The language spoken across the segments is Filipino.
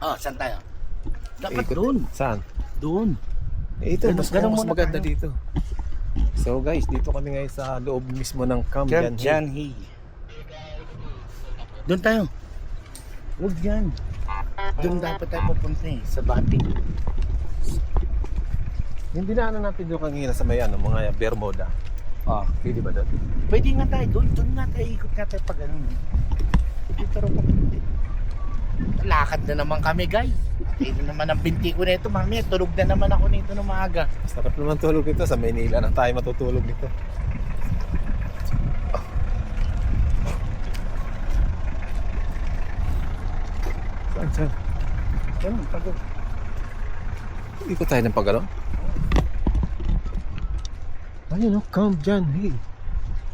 Oh, saan tayo? Dapat Ikot. doon. Saan? Doon. Ito, Ganun- ganun mas muna maganda tayo. dito. So guys, dito kami ngayon sa loob mismo ng Camp Camp Janhi. Janhi. Doon tayo. Huwag yan. Doon dapat tayo pupunta eh, sa Batik. Yung dinaanan natin doon kanina sa may ano, mga Bermuda. Oh. Pwede ba doon? Pwede nga tayo doon. Doon nga tayo. Ikot nga tayo pag ano. Dito rin papunta. Lakad na naman kami, guys. Ito naman ang binti ko na ito. Mami, tulog na naman ako nito ng maaga. Sarap naman tulog dito. Sa Maynila na tayo matutulog dito. Saan? Ganun, pagod. Ikot tayo ng pagano. Ayun o, Camp Janhi.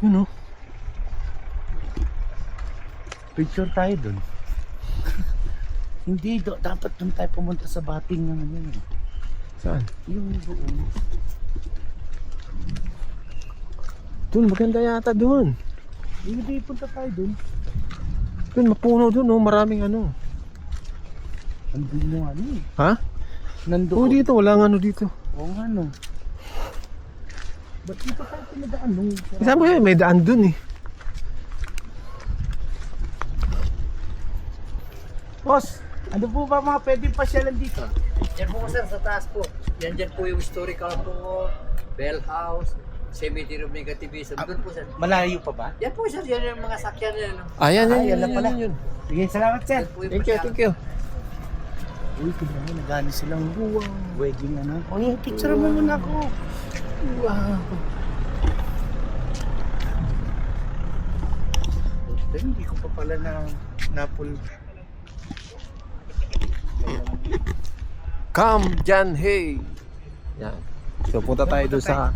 Yun o. Picture tayo doon. Hindi, dapat doon tayo pumunta sa Bating ng ano yun. Saan? Yung doon. Doon, maganda yata doon. Hindi, punta tayo doon. Doon, mapuno doon o. Maraming ano. Andun yung ano eh. Ha? Nandoon. Oo, dito. Walang ano dito. Oo nga no. Ba't dito tayo pinadaan nung... Sabi ko yun, may daan doon eh. Boss, ano po ba mga pwedeng pasyalan dito? Yan po sir, sa taas po. Yan dyan po yung historical po, Bell House, Cemetery of Negativism. Doon po sir. Malayo pa ba? Yan po sir, yan yung mga sakyan yan. No? Ayan, Ay, yan na pala. yun. Sige, salamat sir. Yan po yung Thank you, pasyalan. thank you. Uy, tignan mo, nagani silang wedding ano. Uy, picture mo muna ako. Wow. Hindi ko pa pala napul. Camp Janhi. Yan. So punta tayo doon sa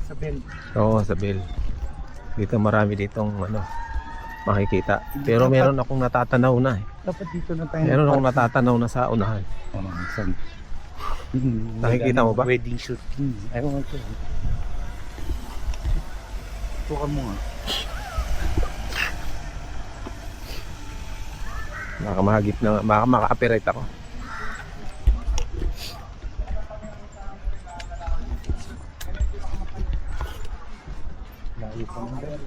Sa Bell. Oo, sa Bell. Dito marami ditong ano makikita. Pero meron akong natatanaw na eh. Dapat dito na tayo. Meron akong natatanaw na sa unahan. Saan? Nakikita mo ba? Wedding shoot. Ayaw nga ito. Tukan mo nga. Baka mahagip na, baka maka-copyright ako. Layo pa naman.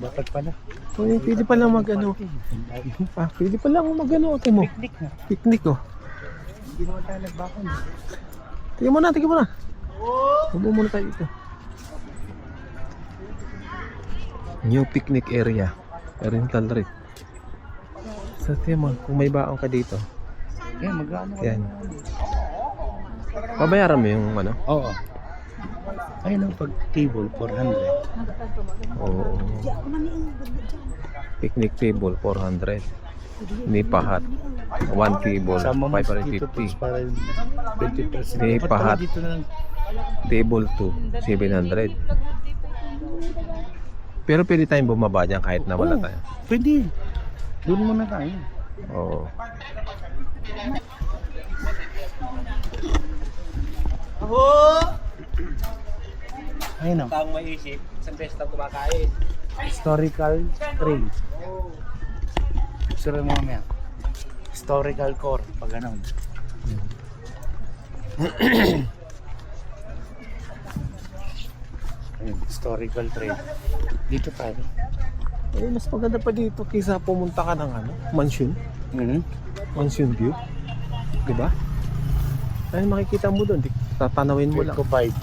Dapat pala. Uy, pwede pa lang mag-ano. Pwede pa lang mag-ano ate mo. Picnic na. Picnic oh. Hindi naman tayo nagbakon. Tingnan mo na, tingnan mo na. Hubo muna tayo dito. New picnic area. Rental rate. Sa tema, kung may baon ka dito. Yan, mag-ano ka. Yan. Babayaran mo yung ano? Oo. Ayun ang pag table 400. Oo. Picnic table 400. Nipahat 1 table Sama mo dito po 550. para 20%. May Dapat pahat. pala dito na lang. Table 2 700. Pero pwede tayong bumaba dyan kahit na wala Oo, tayo. Pwede. Doon muna tayo. Oo. Ayun o. Taong may isip, isang beses na kumakain. Historical train. Sure mo mamaya. Historical core. Pag ganun. Ayun, historical train. Dito tayo. Eh, mas maganda pa dito kaysa pumunta ka ng ano, mansion. Mansion view. Diba? Ay, makikita mo doon. Tatanawin mo lang. Eco vibe.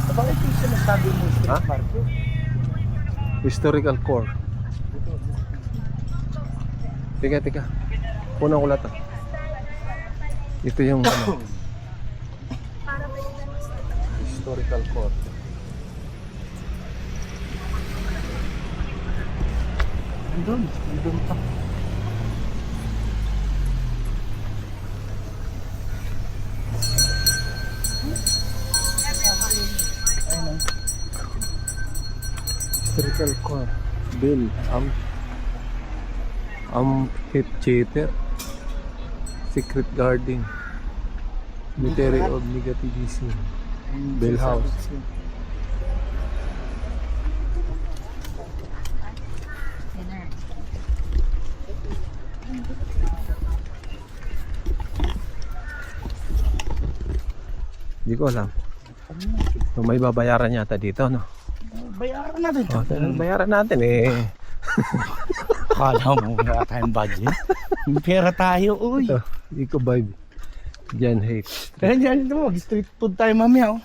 Bakit yung sinasabi mo sa Ha? park? Historical core. Teka. Punang ulat ah. Ito yung ano. Historical core. Andun pa. Ayun Historical core. Bill. Amphitheater. Secret Garden. Cemetery of Negativism. Bell House. Hindi ko alam. So, may babayaran yata dito, no? Bayaran natin. O, bayaran natin eh. Kala mo wala tayong budget. May pera tayo, uy. Ito, Eco Vibe. Jan Hate. Diyan, ito, mag-street food tayo mamaya, oh.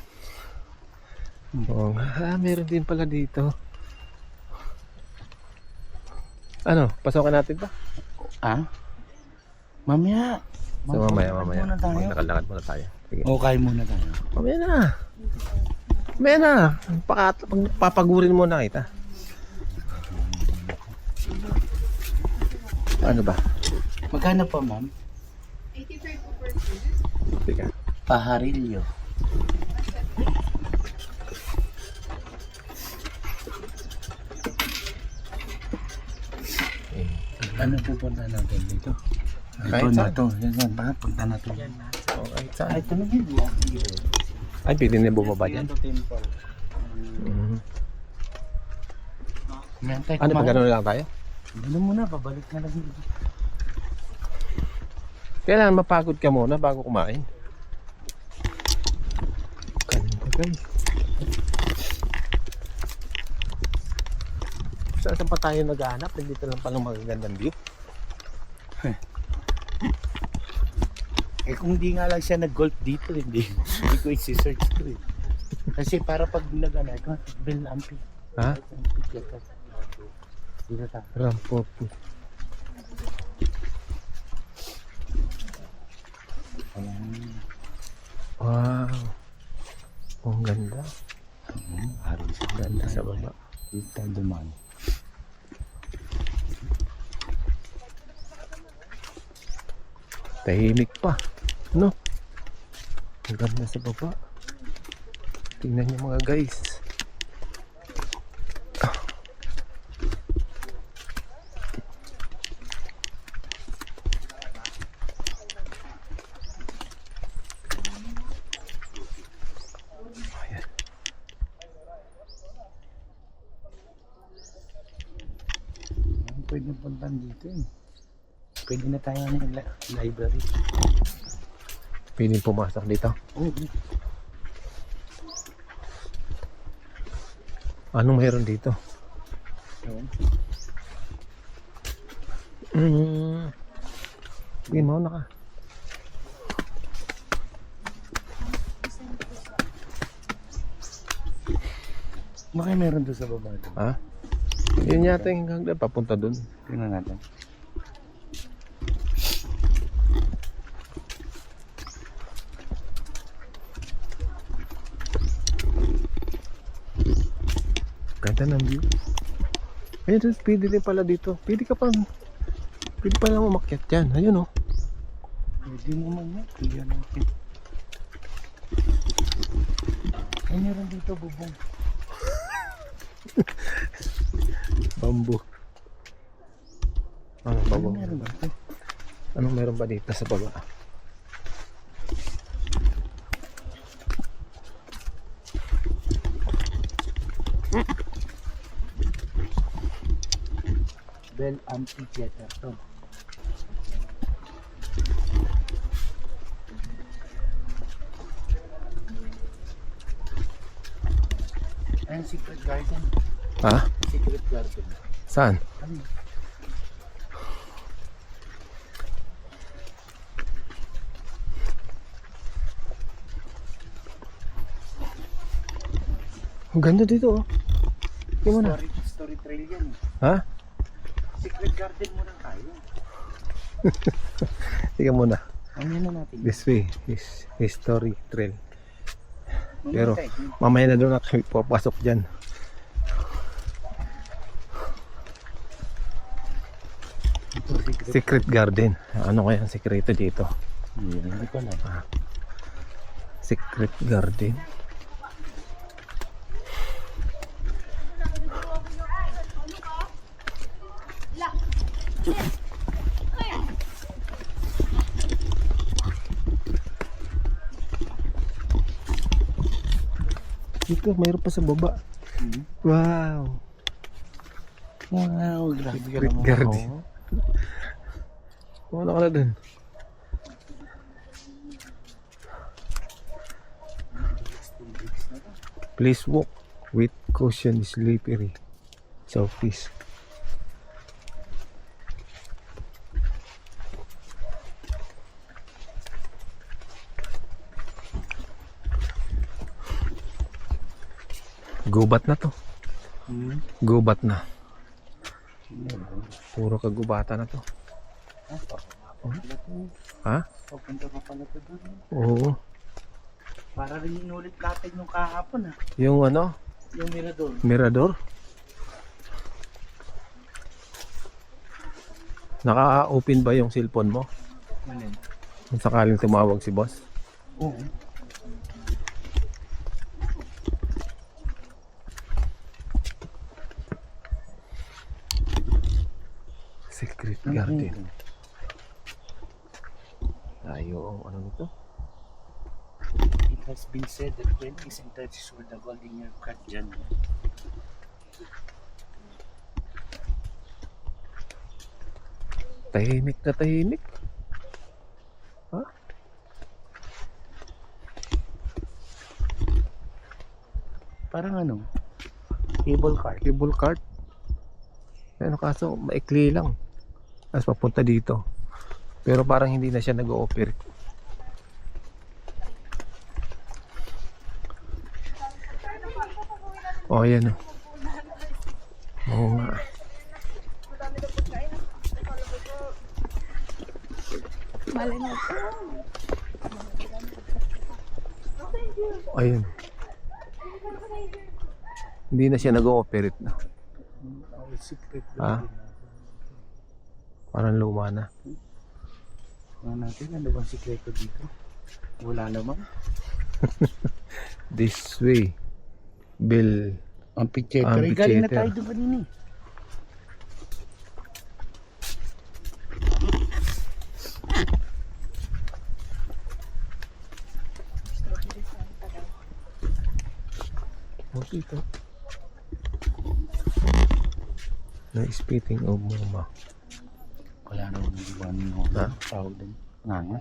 Oo nga. Meron din pala dito. Ano, pasokan natin ba? Ah? Mamaya. So mamaya. Muna tayo. Maglakalakad muna tayo. Sige. Okay muna tayo. Mamaya na. Mamaya na. Papagurin muna kita. Ano ba? Magkano pa, ma'am? 85 po per student. Sige. Paharilyo. Ano pupunta natin dito? Kahit Ito na saan. to. Yan, bakit punta na to? Okay, Ah, ito na yun. ay, pwede na bumaba dyan. Ano, pag gano'n lang tayo? Ano muna, babalik na lang. Kailangan mapagod ka muna bago kumain. Ganda guys. Saan pa tayo naghahanap? Dito lang palang magagandang view. Eh kung di nga lang siya nag-golf dito, hindi ko isi-search ko eh. Kasi para pag nag-ano, ito, Bel Ampi. Ha? Dito ta. Rampopo. Wow. Ang ganda. Haros ang Ganda sa baba. Dito tayo dumaan. Tahimik pa. No? Ang ganda sa baba. Tingnan niyo mga guys. Ayan. Pwede puntan dito eh. Pwede na tayo ng library. Pwede pumasok dito. Oo. Anong mayroon dito? Sige, mauna ka. Baka meron doon sa baba. Ha? Yun yata yung hanggang papunta dun. Tingnan natin. Ganda ng view. Ayun, pwede din pala dito. Pwede pala umakyat yan. Ayun, oh. Pwede naman yan. Tingnan natin. Ay, meron dito bubong. Bamboo. Ano ba Ano meron ba ito? Anong meron ba dito sa baba? Bel Amphitheater to. Ayan, Secret Garden. Ha? Secret Garden. Saan? Ano? Ang ganda dito, oh. Tingnan mo na. Story trail yan eh. Ha? Secret Garden muna tayo. Tingnan mo na. Ano na natin? This way is history trail. Mamaya Pero tayo. mamaya na doon na kami papasok dyan. Ito, Secret Garden. Ano kaya ang sekreto dito? Hindi ko alam. Secret Garden. Dito, mayroon pa sa baba. Wow. Wow, grabe ka Secret naman. Garden. Ano ka na dun? Please walk with caution, slippery. So please. Gubat na to. Gubat na. Puro kagubata na to. Ha? Papunta pa pala ito doon. Oo. Para rin inulit natin yung kahapon ha. Yung ano? Yung mirador. Mirador? Naka-open ba yung cellphone mo? Ano? Kung sakaling tumawag si boss? Oo. Secret Garden. Tayo, ano nito? It has been said that 20s and 30s were the golden year of Kat Jan. Tahimik na tahimik. Ha? Parang ano? Cable car. Cable cart. Ano kaso, maikli lang. Tapos papunta dito. Pero parang hindi na siya nag-ooperate. Oh, yan o. Oo nga. Ayun. Hindi na siya nag-ooperate na. Secret Ha? building. Parang luma na. Ano natin? Ano bang sikreto dito? Wala naman. This way. Bill. Amphitheater. Amphitheater. Galing na tayo doon kanina. Oh, dito. Na spitting of mama. Wala naman yung iwan mo. Ha? Tawag din. Nga nga.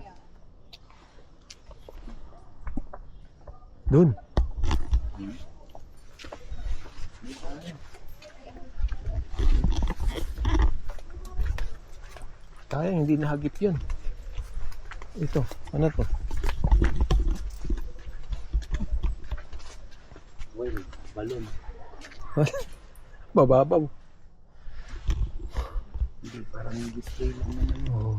Doon. Tayo, hindi nahagip yun. Ito, ano to? Well, balon. Bababaw. Hindi, parang yung display lang naman yun. Oh.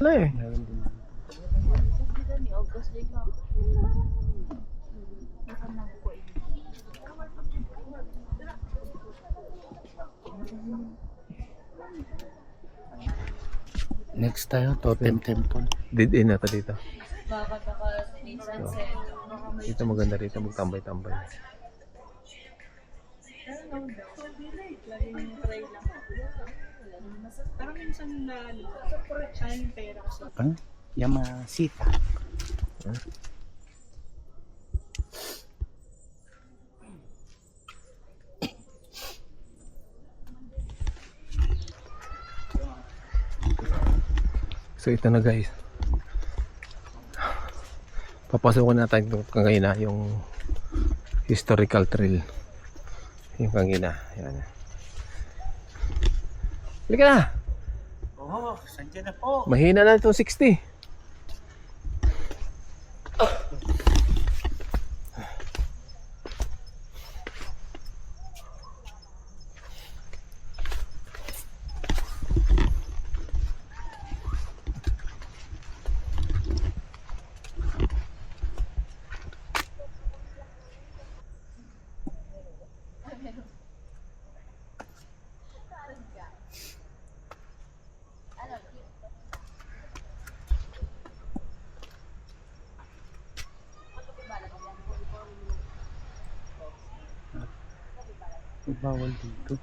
Wala eh. Next tayo, Totem Temple. Dead end na to dito. Dito maganda rito, magtambay-tambay. Parang minsan na siya yung pera ko sa Ano? Yamasita. So ito na guys. Papasukin natin itong kangina, yung historical trail. Yung kangina. Yan. Halika na! Oo, sandyan na po. Mahina na itong 60. Bawal dito.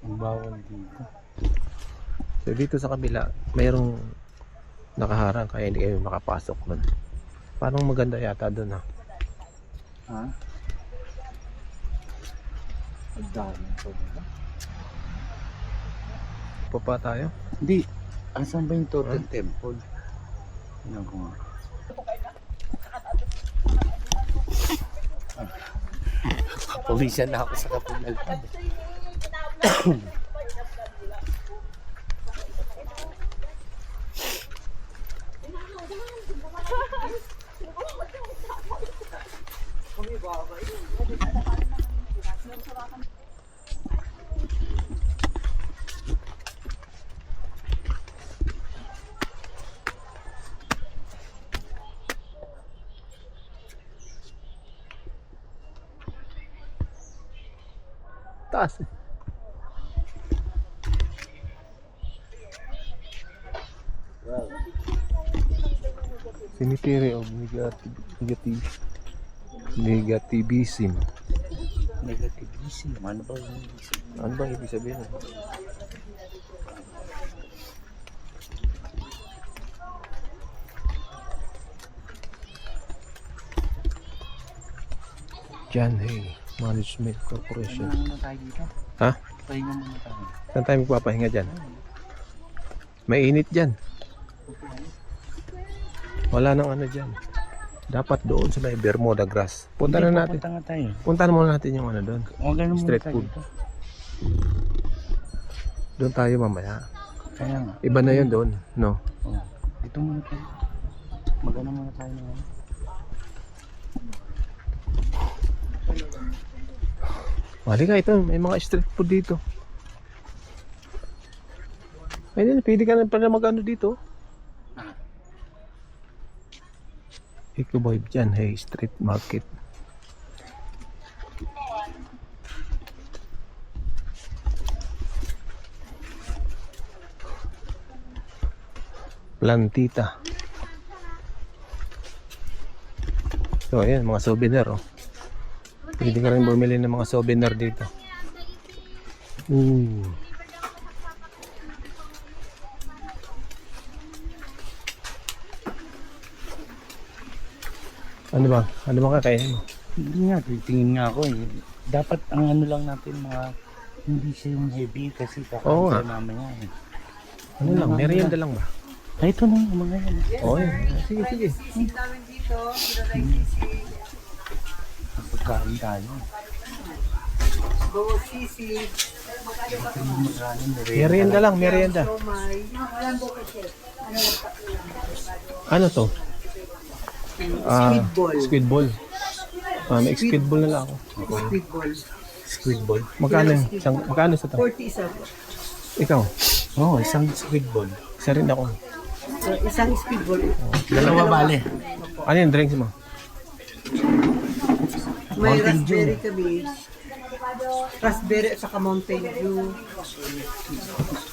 Ang bawal dito. So dito sa kabila, mayroong nakaharang kaya hindi kayo makapasok nun. Parang maganda yata doon ha. Ha? Ang dami po ba? Pa tayo? Hindi. Asan ba yung Turtle Temple? Tingnan ko nga. Pawisan na ako sa Kapunalpan. Taas. Cemetery of negativism. Negativism. Ano ba yung Ano bang ibig sabihin? John Hay Management Corporation. muna tayo dito? Ha? Pahinga muna tayo. Saan tayo magpapahinga dyan? Mainit dyan. Wala nang ano dyan. Dapat doon sa may Bermuda grass. Punta na natin. Punta nga tayo. Punta muna natin yung ano doon. Huwag ganun muna Street tayo food. dito. Doon tayo mamaya. Kaya nga. Iba na yun doon. No? Oh. Dito muna tayo. Magano muna tayo ng ano. Halika ito. May mga street food dito. Pwede ka na pala mag-ano dito. Ikuboy dyan. Hey, street market. Plantita. So, ayan, mga souvenir, oh. Pwede ka rin bumili ng mga souvenir dito. Ano ba? Ano bang kakainin mo? Hindi nga. Titingin nga ako eh. Dapat ang ano lang natin mga hindi siya yung heavy kasi Oo nga. kakain tayo mamaya eh. Ano lang? Merienda lang ba? Ay, ito na yung mga yan. Oo, sige, sige. Sisig namin dito, sinalay sisig. Pagkain tayo. Go sisig. Merienda lang, merienda. Siomay. Ano to? Squid ball. Squid ball. May squid ball na lang ako. Squid ball. Squid ball. Magkano sa to? 40 isa po. Ikaw? Oo, isang squid ball. Isa rin ako. Isang squid ball. Dalawa bale. Ano yung drinks mo? May Mountain Dew. raspberry kami. Raspberry at saka Mountain Dew.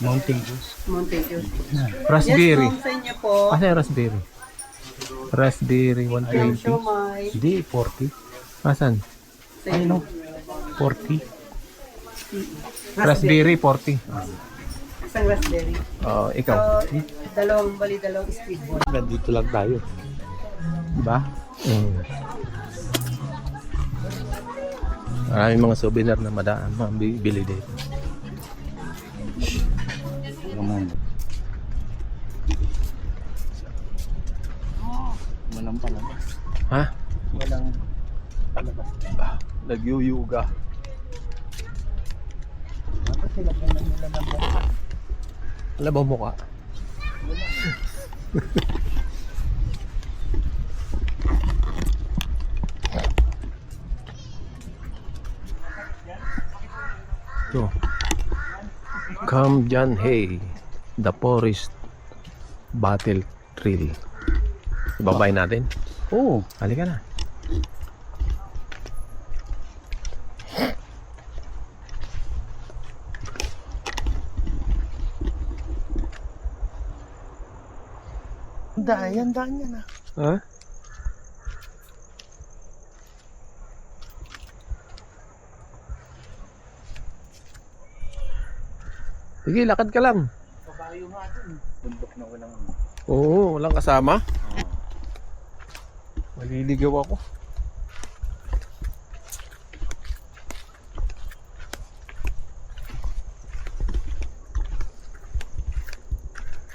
Mountain juice. Mountain Dew. Raspberry. Yes, ma'am, sa inyo po. Ano yung raspberry? Raspberry Ayun, 120. siomay. Hindi, 40. Asan? Sa inyo. 40. Raspberry 40. Isang raspberry. Ikaw? So, dalawang squid ball. Dito lang tayo. Diba? Maraming mga souvenir na mabibili dito. Naman. Walang palabas. Ha? Walang palabas. Nagyuyuga. Dapat sila pa na nila ng buka. Wala ba mukha? Ito. Come John Hay, the Forest Battle Trail. Ibabay natin. Oo. Halika na. Daan yan na. Ha? Sige, lakad ka lang. Kabayo nga dun. Bundok na walang... Oo, walang kasama. Maliligaw ako.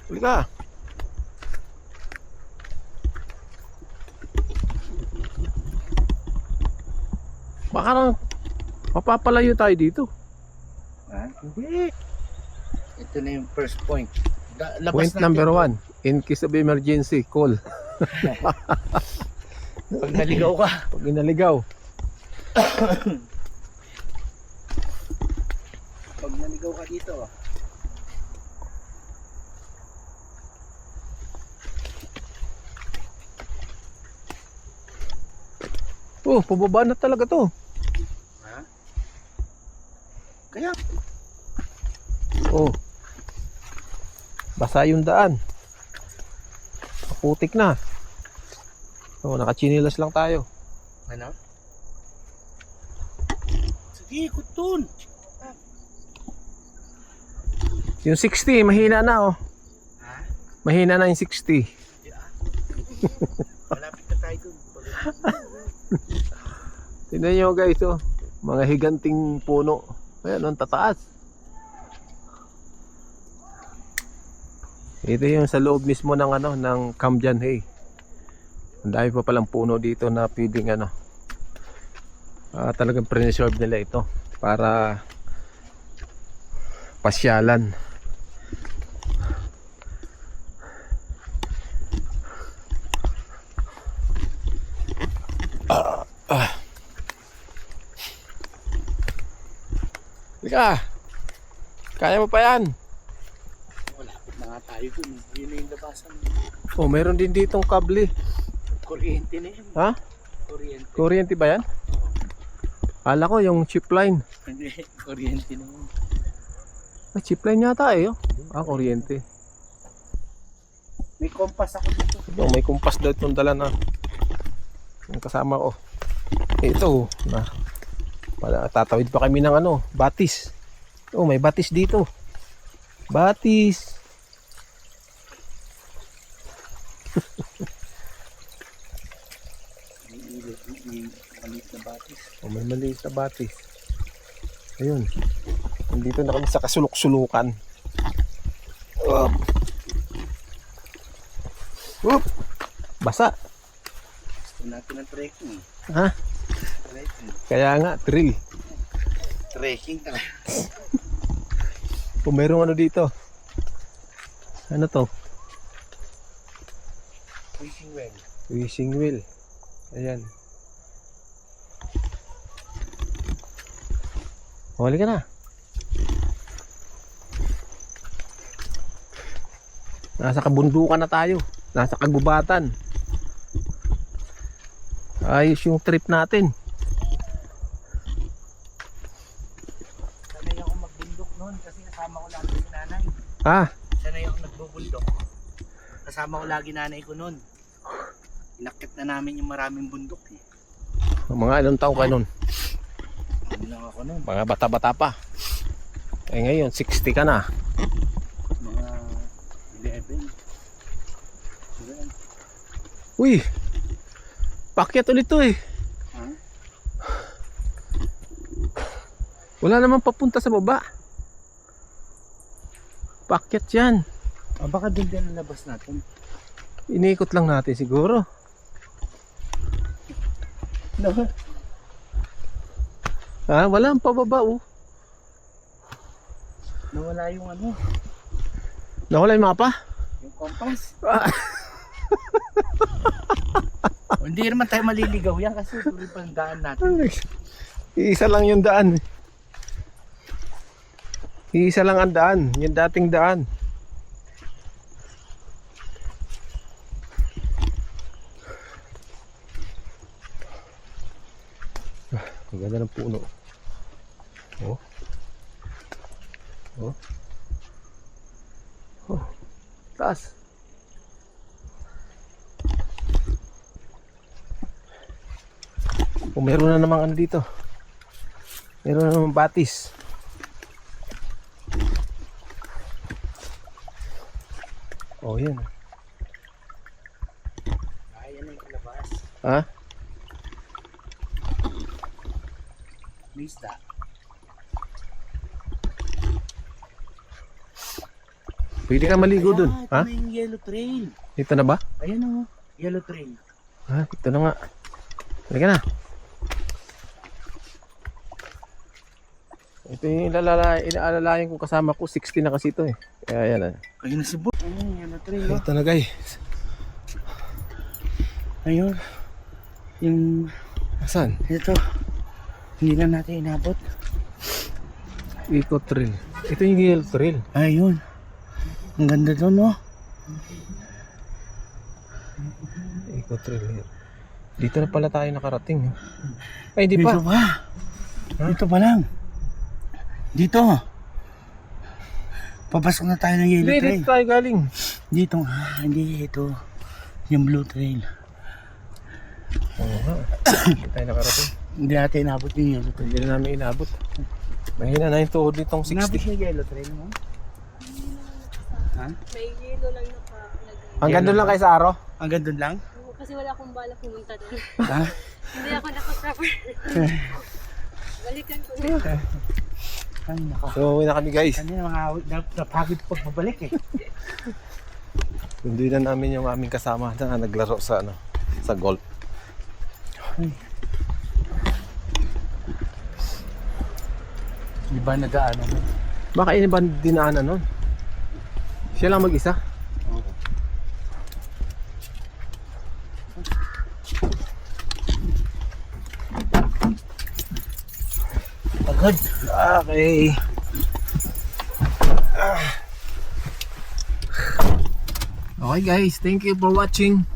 Halika. Baka nang mapapalayo tayo dito. Ha? Hindi. Ito na yung first point. Labas Point natin number to. 1. In case of emergency, call. Pag naligaw ka. Pag inaligaw. Pag naligaw ka dito. Oh, pababa na talaga to. Ha? Kaya, Oh. Basa yung daan. Putik na. Oh, nakachinilas lang tayo. ano? Sige, kutun. Yung 60, mahina na oh. Ha? Mahina na yung 60. Malapit na tayo dun. Tingnan nyo guys oh. Mga higanting puno. Ayan, ang tataas. Ito yung sa loob mismo ng ano, ng Kamjanhay. Ang dami pa palang puno dito na pwedeng ano. Talagang preserve nila ito para pasyalan. Lika. Kaya mo pa yan. Malapit na nga tayo dun. Yun na yung labasan. Oh, meron din ditong kable. Kuryente na yun. Ha? Kuryente. Kuryente ba yan? Kala ko yung chip line. Hindi, kuryente na yun. Ay, chip line yata eh. Oh. Kuryente. May kompas ako dito. Oh, may kumpas daw itong dala na yung kasama ko. Ito na. Tatawid pa kami ng ano, batis. Oh, may batis dito. Batis. May maliit na batis. Oh, may maliit na batis. Ayun. Nandito na kami sa kasulok-sulukan. Up. Up. Basa. Gusto natin ng trekking. Ha? Trekking. Kaya nga, thrill. Trekking talaga. Kung mayroong ano dito. Ano to? Fishing well. Wishing wheel. Ayan. Huli ka na. Nasa kabundukan na tayo. Nasa kagubatan. Ayos yung trip natin. Sanay ako magbundok noon kasi kasama ko lagi si nanay. Ha? Sanay ako nagbubundok. Kasama ko lagi nanay ko noon. Inakit na namin yung maraming bundok eh. Mga ilang taon ka nun? Ano lang ako noon. Mga bata-bata pa. Eh ngayon, 60 ka na. Mga 11. Uy! Pakyat ulit to eh. Ha? Wala namang papunta sa baba. Pakyat yan. Baka din din ang labas natin. Inikot lang natin siguro. No? Ha? Walang pababa oh. Nawala yung ano, Nawala yung mapa? yung kompas. Hindi naman tayo maliligaw yan kasi tuloy pa ang daan natin. Iisa lang yung daan. Iisa lang ang daan. Yung dating daan. Ang ganda ng puno. Oh. Oh. Oh. Taas. Oh, meron na namang ano dito. Meron na namang batis. Oh, yan. Ayan na yung kalabas. Ha? May isda. Pwede ka maligo dun. Ito Ha? na yung yellow trail. Ito na ba? Ayan o, yellow trail. Ha? Ito na nga. Halika na. Ito yung inaalalayan kong kasama ko. 60 na kasi ito eh. Kaya yan. Ayun na si Bo. Ayun, yellow trail. Oh. Ito na guys. Ayun. Yung, Saan? ito. Hindi na natin inabot. Eco Trail. Ito yung Yellow Trail. Ayun. Ang ganda doon, no? Eco Trail. Dito na pala tayo nakarating. Ay, di Dito pa. pa. Dito pa lang. Dito. Papasok na tayo ng yellow Hindi, trail. dito tayo galing. Dito nga. Hindi ito. Yung blue trail. Oo nga. Dito tayo nakarating. Hindi natin inabot yung yellow trail. Hindi na namin inabot. Mahina na yung tuhod nitong Inabot 60. yung yellow trail mo? Ha? May yelo lang nakalagay. Hanggang doon lang kayo sa araw? Hanggang doon lang? Kasi wala akong bala pumunta doon. Ha? Hindi ako nakaproper. Balikan ko na. Ay, nako. So, uwi na kami guys. Kanina mga napagod pagbabalik eh. Sunduin na namin yung aming kasama na naglaro sa sa golf. Di ba nag-ano? Baka ini ba dinaanan nun? Siya lang mag-isa? Pagod. Okay. Okay guys, thank you for watching.